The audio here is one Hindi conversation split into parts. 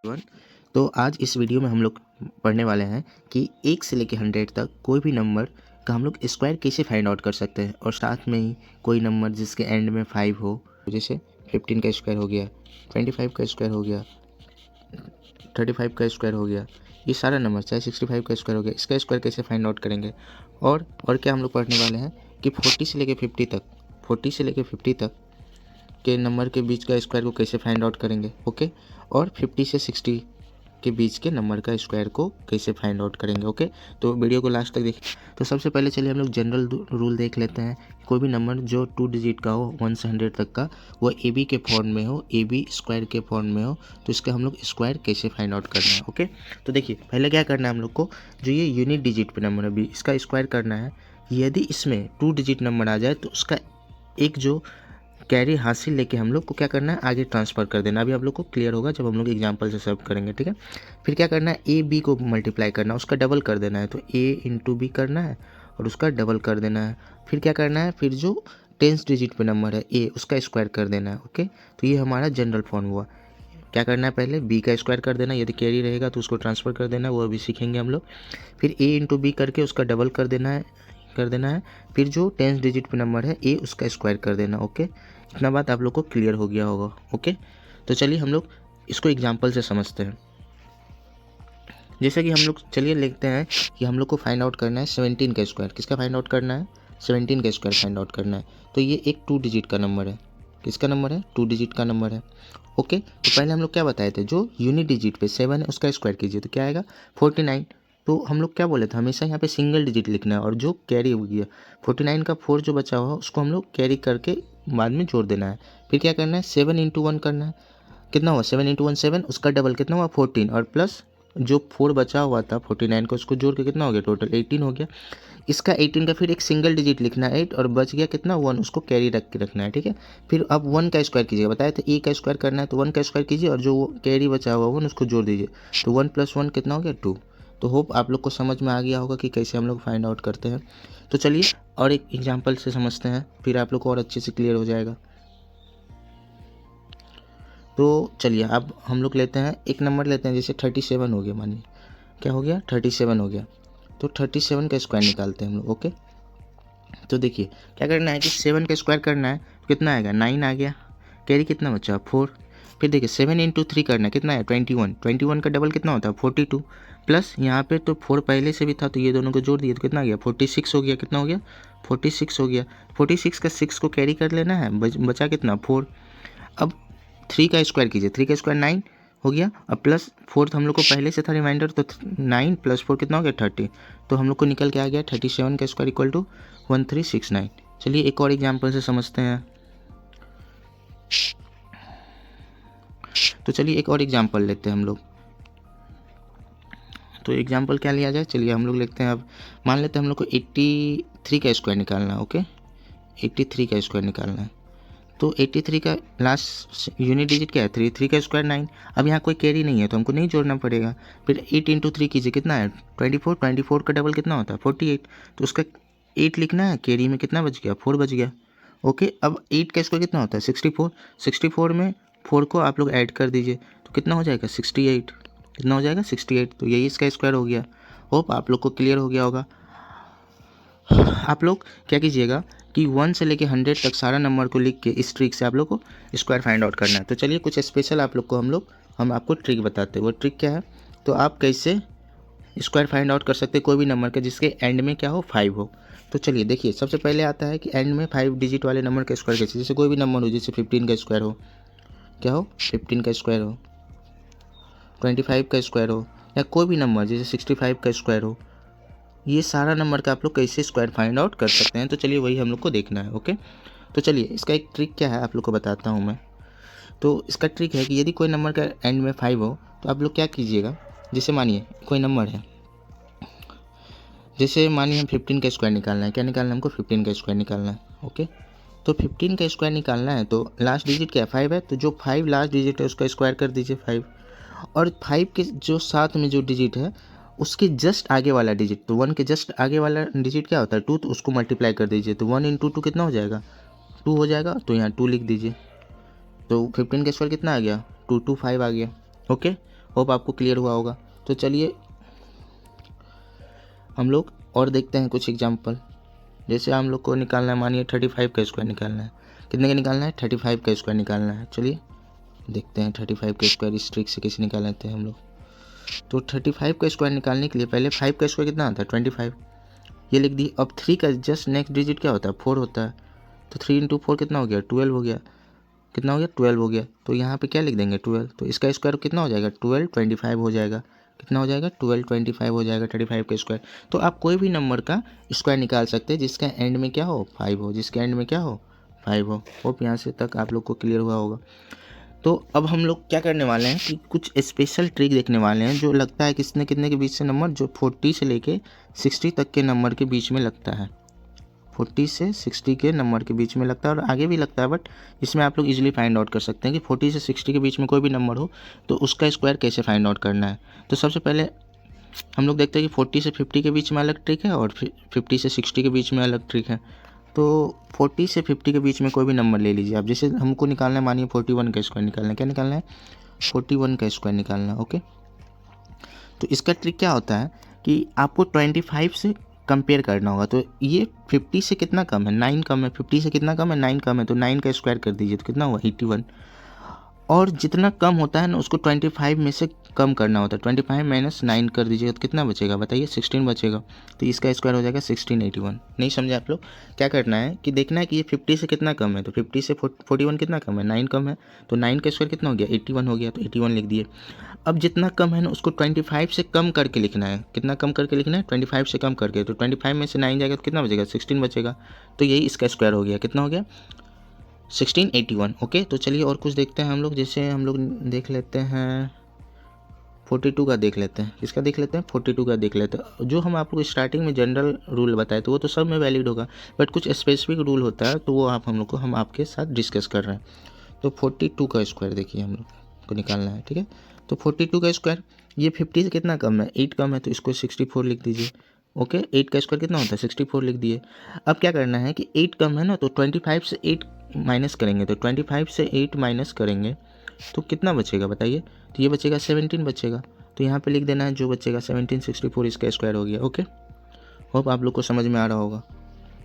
वन। तो आज इस वीडियो में हम लोग पढ़ने वाले हैं कि 1 से लेकर 100 तक कोई भी नंबर का हम लोग स्क्वायर कैसे फाइंड आउट कर सकते हैं, और साथ में ही कोई नंबर जिसके एंड में 5 हो, जैसे 15 का स्क्वायर हो गया, 25 का स्क्वायर हो गया, 35 का स्क्वायर हो गया, ये सारा नंबर चाहे 65 का स्क्वायर हो गया, इसका स्क्वायर कैसे फाइंड आउट करेंगे। और क्या हम लोग पढ़ने वाले हैं कि 40 से लेकर 50 तक के नंबर के बीच का स्क्वायर को कैसे फाइंड आउट करेंगे। ओके, और 50 से 60 के बीच के नंबर का स्क्वायर को कैसे फाइंड आउट करेंगे। ओके, तो वीडियो को लास्ट तक देखिए। तो सबसे पहले चलिए हम लोग जनरल रूल देख लेते हैं। कोई भी नंबर जो 2 डिजिट का हो 1 से 100 तक का, वो ए बी के फॉर्म में हो, ए बी स्क्वायर के फॉर्म में हो, तो इसका हम लोग स्क्वायर कैसे फाइंड आउट करना है। ओके, तो देखिए पहले क्या करना है हम लोग को, जो ये यूनिट डिजिट पे नंबर है बी, इसका स्क्वायर करना है। यदि इसमें 2 डिजिट नंबर आ जाए तो उसका एक जो कैरी हासिल लेके हम लोग को क्या करना है, आगे ट्रांसफ़र कर देना। अभी आप लोग को क्लियर होगा जब हम लोग एग्जांपल से सॉल्व करेंगे। ठीक है, फिर क्या करना है, ए बी को मल्टीप्लाई करना है, उसका डबल कर देना है। तो ए इंटू बी करना है और उसका डबल कर देना है। फिर क्या करना है, फिर जो 10 डिजिट पे नंबर है ए, उसका स्क्वायर कर देना है। ओके, तो ये हमारा जनरल फॉर्म हुआ। क्या करना है, पहले बी का स्क्वायर कर देना, यदि कैरी रहेगा तो उसको ट्रांसफ़र कर देना है, वो अभी सीखेंगे हम लोग। फिर ए इंटू बी करके उसका डबल कर देना है। फिर जो 10 डिजिट पे नंबर है ए, उसका स्क्वायर कर देना। ओके, इतना बात आप लोग को क्लियर हो गया होगा। ओके, तो चलिए हम लोग इसको एग्जांपल से समझते हैं। जैसे कि हम लोग चलिए लिखते हैं कि हम लोग को फाइंड आउट करना है 17 का स्क्वायर। किसका फाइंड आउट करना है, 17 का स्क्वायर फाइंड आउट करना है। तो ये एक 2 डिजिट का नंबर है। किसका नंबर है, 2 डिजिट का नंबर है। ओके, तो पहले हम लोग क्या बताए थे, जो यूनिट डिजिट पे 7 है उसका स्क्वायर कीजिए, तो क्या आएगा 49। तो हम लोग क्या बोले थे, हमेशा यहाँ पे सिंगल डिजिट लिखना है, और जो कैरी हो गया 49 का 4 जो बचा हुआ उसको हम लोग कैरी करके बाद में जोड़ देना है। फिर क्या करना है, 7 इंटू 1 करना है। कितना हुआ, 7 इंटू 1 7, उसका डबल कितना हुआ 14, और प्लस जो 4 बचा हुआ था 49 का, उसको जोड़ के कितना हो गया, टोटल 18 हो गया। इसका 18 का फिर एक सिंगल डिजिट लिखना है 8, और बच गया कितना 1, उसको कैरी रख के रखना है। ठीक है, फिर अब 1 का स्क्वायर कीजिएगा, बताया था ए का स्क्वायर करना है, तो 1 का स्क्वायर कीजिए और जो कैरी बचा हुआ 1 उसको जोड़ दीजिए। तो 1 + 1 कितना हो गया 2। तो होप आप लोग को समझ में आ गया होगा कि कैसे हम लोग फाइंड आउट करते हैं। तो चलिए और एक एग्जाम्पल से समझते हैं, फिर आप लोग को और अच्छे से क्लियर हो जाएगा। तो चलिए अब हम लोग लेते हैं, एक नंबर लेते हैं, जैसे 37 हो गया, मानिए क्या हो गया 37 हो गया। तो 37 का स्क्वायर निकालते हैं हम लोग। ओके, तो देखिए क्या करना है कि 7 का स्क्वायर करना है, तो कितना आएगा 9 आ गया, कैरी कितना बचा 4। फिर देखिए 7 इंटू 3 करना है, कितना है 21, 21 का डबल कितना होता है 42, प्लस यहाँ पे तो 4 पहले से भी था, तो ये दोनों को जोड़ दिए तो कितना आ गया 46 हो गया। कितना हो गया 46 हो गया। 46 का 6 को कैरी कर लेना है, बचा कितना 4। अब 3 का स्क्वायर कीजिए, 3 का स्क्वायर 9 हो गया, अब प्लस 4 हम लोग को पहले से था रिमाइंडर, तो 9 + 4 कितना हो गया 30। तो हम लोग को निकल के आ गया 37 का स्क्वायर इक्वल टू 1369। चलिए एक और एग्जाम्पल से समझते हैं। तो चलिए एक और एग्जाम्पल लेते हैं हम लोग। तो एग्जाम्पल क्या लिया जाए, चलिए हम लोग लिखते हैं। अब मान लेते हैं हम लोग को 83 का स्क्वायर निकालना है। ओके, 83 का स्क्वायर निकालना है। तो 83 का लास्ट यूनिट डिजिट क्या है 3, 3 का स्क्वायर 9। अब यहाँ कोई कैरी नहीं है तो हमको नहीं जोड़ना पड़ेगा। फिर 8 इंटू 3 कीजिए, कितना है 24, 24 का डबल कितना होता है 48, तो उसका 8 लिखना है, कैरी में कितना बच गया 4 बच गया। ओके, अब 8 का स्क्वायर कितना होता है 64, 64 में 4 को आप लोग ऐड कर दीजिए, तो कितना हो जाएगा 68। कितना हो जाएगा 68, तो यही इसका स्क्वायर हो गया। होप आप लोग को क्लियर हो गया होगा। आप लोग क्या कीजिएगा कि 1 से लेके 100 तक सारा नंबर को लिख के इस ट्रिक से आप लोग को स्क्वायर फाइंड आउट करना है। तो चलिए कुछ स्पेशल आप लोग को हम आपको ट्रिक बताते हैं। वो ट्रिक क्या है, तो आप कैसे स्क्वायर फाइंड आउट कर सकते हैं कोई भी नंबर का जिसके एंड में क्या हो 5 हो। तो चलिए देखिए, सबसे पहले आता है कि एंड में 5 डिजिट वाले नंबर का स्क्वायर कैसे, जैसे कोई भी नंबर हो, जैसे 15 का स्क्वायर हो, क्या हो 15 का स्क्वायर हो, 25 का स्क्वायर हो, या कोई भी नंबर जैसे 65 का स्क्वायर हो। ये सारा नंबर का आप लोग कैसे स्क्वायर फाइंड आउट कर सकते हैं, तो चलिए वही हम लोग को देखना है। ओके, तो चलिए इसका एक ट्रिक क्या है आप लोग को बताता हूँ मैं। तो इसका ट्रिक है कि यदि कोई नंबर का एंड में 5 हो तो आप लोग क्या कीजिएगा, जैसे मानिए कोई नंबर है, जैसे मानिए हम 15 का स्क्वायर निकालना है। क्या निकालना है हमको 15 का स्क्वायर निकालना है। ओके, तो 15 का स्क्वायर निकालना है, तो लास्ट डिजिट क्या है 5 है, तो जो 5 लास्ट डिजिट है उसका स्क्वायर कर दीजिए 5, और 5 के जो साथ में जो डिजिट है उसके जस्ट आगे वाला डिजिट, तो 1 के जस्ट आगे वाला डिजिट क्या होता है 2, तो उसको मल्टीप्लाई कर दीजिए, तो 1 इंटू 2 कितना हो जाएगा 2 हो जाएगा, तो यहाँ 2 लिख दीजिए। तो 15 का स्क्वायर कितना आ गया 225 आ गया। ओके, होप आपको क्लियर हुआ होगा। तो चलिए हम लोग और देखते हैं कुछ एग्जाम्पल। जैसे हम लोग को निकालना है, मानिए 35 का स्क्वायर निकालना है। कितने का निकालना है? 35 का स्क्वायर निकालना है। चलिए देखते हैं 35 का स्क्वायर इस ट्रिक से कैसे निकाल लेते हैं हम लोग। तो 35 का स्क्वायर निकालने के लिए पहले 5 का स्क्वायर कितना आता है? 25, ये लिख दी। अब 3 का जस्ट नेक्स्ट डिजिट क्या होता है? 4 होता है। तो 3 × 4 कितना हो गया? 12 हो गया। कितना हो गया? 12 हो गया। तो यहाँ पे क्या लिख देंगे? 12। तो इसका स्क्वायर कितना हो जाएगा? 12 25 हो जाएगा। कितना हो जाएगा? 12 25 हो जाएगा 35 का स्क्वायर। तो आप कोई भी नंबर का स्क्वायर निकाल सकते हैं जिसका एंड में क्या हो? 5 हो, जिसके एंड में क्या हो? 5 हो। होप यहाँ से तक आप लोग को क्लियर हुआ होगा। तो अब हम लोग क्या करने वाले हैं कि कुछ स्पेशल ट्रिक देखने वाले हैं जो लगता है किसने कितने के बीच से नंबर, जो 40 से लेके 60 तक के नंबर के बीच में लगता है। 40 से 60 के नंबर के बीच में लगता है और आगे भी लगता है, बट इसमें आप लोग इजीली फाइंड आउट कर सकते हैं कि 40 से 60 के बीच में कोई भी नंबर हो तो उसका स्क्वायर कैसे फाइंड आउट करना है। तो सबसे पहले हम लोग देखते हैं कि 40 से 50 के बीच में अलग ट्रिक है और 50 से 60 के बीच में अलग ट्रिक है। तो 40 से 50 के बीच में कोई भी नंबर ले लीजिए आप। जैसे हमको निकालना है, मानिए 41 का स्क्वायर निकालना है। क्या निकालना है? 41 का स्क्वायर निकालना है। ओके, तो इसका ट्रिक क्या होता है कि आपको 25 से कंपेयर करना होगा। तो ये 50 से कितना कम है? 9 कम है। 50 से कितना कम है? 9 कम है। तो 9 का स्क्वायर कर दीजिए तो कितना हुआ? 81। और जितना कम होता है ना उसको 25 में से कम करना होता है। 25 - 9 कर दीजिएगा तो कितना बचेगा? बताइए, 16 बचेगा। तो इसका स्क्वायर हो जाएगा 1681। नहीं समझे आप लोग? क्या करना है कि देखना है कि ये 50 से कितना कम है। तो 50 से 41 कितना कम है? 9 कम है। तो 9 का स्क्वायर कितना हो गया? 81 हो गया। तो 81 लिख दिए। अब जितना कम है ना उसको 25 से कम करके लिखना है। कितना कम करके लिखना है? 25 से कम करके। तो 25 में से 9 जाएगा तो कितना बचेगा? 16 बचेगा। तो यही इसका स्क्वायर हो गया। कितना हो गया? 1681। ओके, तो चलिए और कुछ देखते हैं हम लोग। जैसे हम लोग देख लेते हैं 42 का देख लेते हैं। किसका देख लेते हैं? 42 का देख लेते हैं। जो हम आप लोग स्टार्टिंग में जनरल रूल बताए तो वो तो सब में वैलिड होगा, बट कुछ स्पेसिफिक रूल होता है तो वो हम आपके साथ डिस्कस कर रहे हैं। तो 42 का स्क्वायर देखिए हम लोग को निकालना है। ठीक है, तो 42 का स्क्वायर, ये 50 से कितना कम है? 8 कम है। तो इसको 64 लिख दीजिए। ओके, 8 का स्क्वायर कितना होता है? 64 लिख दिए। अब क्या करना है कि 8 कम है ना, तो 25 से 8 माइनस करेंगे। तो 25 से 8 माइनस करेंगे तो कितना बचेगा बताइए? तो ये बचेगा 17 बचेगा। तो यहाँ पे लिख देना है जो बचेगा 17, 64 इसका स्क्वायर हो गया। ओके, होप आप लोग को समझ में आ रहा होगा।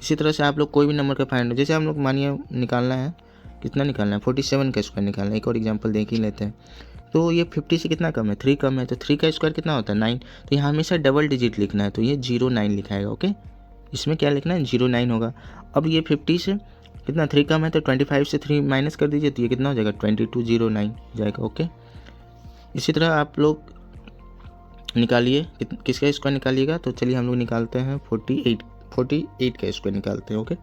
इसी तरह से आप लोग कोई भी नंबर का फाइंड, जैसे हम लोग मानिए निकालना है, कितना निकालना है? 47 का स्क्वायर निकालना है। एक और एग्जांपल देख ही लेते हैं। तो ये 50 से कितना कम है? 3 कम है। तो 3 का स्क्वायर कितना होता है? 9। तो यहाँ हमेशा डबल डिजिट लिखना है। तो ये 09 लिखाएगा। ओके, इसमें क्या लिखना है? 09 होगा। अब ये 50 से कितना 3 कम है तो 25 से 3 माइनस कर दीजिए तो ये कितना हो जाएगा? 2209 जाएगा। ओके, इसी तरह आप लोग निकालिए किसका स्क्वायर निकालिएगा। तो चलिए हम लोग निकालते हैं 48 का स्क्वायर निकालते हैं। ओके,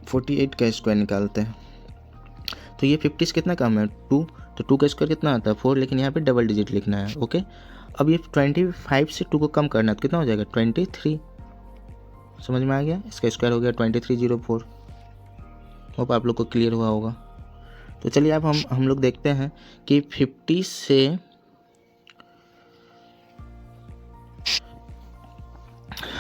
48 का स्क्वायर निकालते हैं। तो ये 50 से कितना कम है? 2। तो 2 का स्क्वायर कितना आता है? 4, लेकिन यहाँ पे डबल डिजिट लिखना है। ओके, अब ये 25 से 2 को कम करना है तो कितना हो जाएगा? 23। समझ में आ गया? इसका स्क्वायर हो गया 2304। होप आप लोग को क्लियर हुआ होगा। तो चलिए अब हम लोग देखते हैं कि 50 से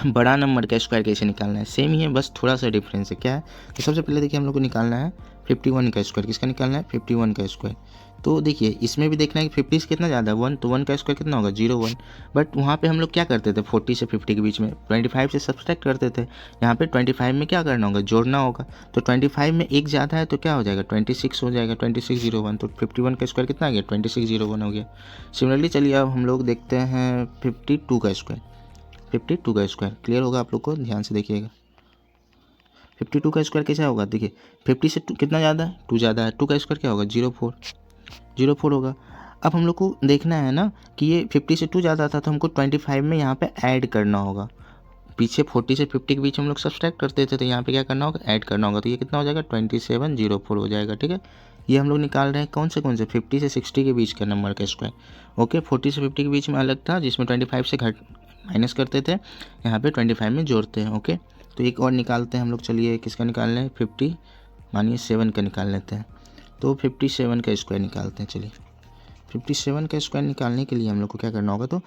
बड़ा नंबर का स्क्वायर कैसे निकालना है। सेम ही है, बस थोड़ा सा डिफरेंस है। क्या है? तो सबसे पहले देखिए हम लोग को निकालना है 51 का स्क्वायर। किसका निकालना है? 51 का स्क्वायर। तो देखिए इसमें भी देखना है कि 50 से कितना ज़्यादा है? 1। तो 1 का स्क्वायर कितना होगा? 01। बट वहाँ पे हम लोग क्या करते थे? 40 से 50 के बीच में 25 से सब्सट्रैक्ट करते थे। यहाँ पे 25 में क्या करना होगा? जोड़ना होगा। तो 25 में एक ज़्यादा है तो क्या हो जाएगा? 26 हो जाएगा। 2601। तो 51 का स्क्वायर कितना आ गया? 2601 हो गया। सिमिलरली चलिए अब हम लोग देखते हैं 52 का स्क्वायर। 52 का स्क्वायर क्लियर होगा आप लोग को, ध्यान से देखिएगा। 52 का स्क्वायर कैसा होगा? देखिए 50 से कितना ज़्यादा है? 2 ज़्यादा है। 2 का स्क्वायर क्या होगा? 04 होगा। अब हम लोग को देखना है ना कि ये 50 से 2 ज़्यादा था तो हमको 25 में यहाँ पे ऐड करना होगा। पीछे 40 से 50 के बीच हम लोग सब्सट्रैक्ट करते थे तो यहाँ पे क्या करना होगा? ऐड करना होगा। तो ये कितना हो जाएगा? 2704 हो जाएगा। ठीक है, ये हम लोग निकाल रहे हैं कौन से 50 से 60 के बीच का नंबर का स्क्वायर। ओके, 40 से 50 के बीच में अलग था जिसमें 25 से माइनस करते थे, यहाँ पे 25 में जोड़ते हैं। ओके, तो एक और निकालते हैं हम लोग। चलिए किसका निकाल रहे हैं? 50 मानिए 7 का निकाल लेते हैं। तो 57 का स्क्वायर निकालते हैं। चलिए 57 का स्क्वायर निकालने के लिए हम लोग को क्या करना होगा? तो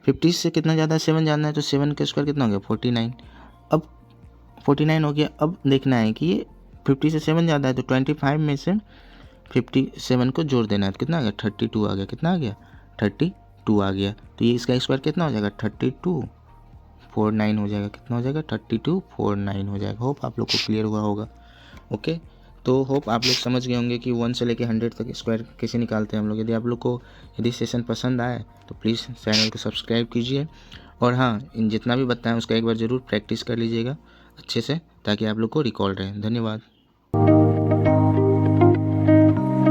50 से कितना ज़्यादा है? 7 ज़्यादा है। तो 7 का स्क्वायर कितना हो गया? 49। अब 49 हो गया। अब देखना है कि ये 50 से 7 ज़्यादा है तो 25 में से 57 को जोड़ देना है। तो कितना आ गया? 32 आ गया। कितना आ गया? 32 आ गया। तो ये इसका स्क्वायर कितना हो जाएगा 3249 हो जाएगा। कितना हो जाएगा 3249 हो जाएगा। होप आप लोग को क्लियर हुआ होगा। ओके, तो होप आप लोग समझ गए होंगे कि 1 से लेके 100 तक स्क्वायर कैसे निकालते हैं हम लोग। यदि आप लोग को यदि सेशन पसंद आए तो प्लीज़ चैनल को सब्सक्राइब कीजिए, और हाँ, इन जितना भी बताएं उसका एक बार ज़रूर प्रैक्टिस कर लीजिएगा अच्छे से, ताकि आप लोग को रिकॉल रहे। धन्यवाद।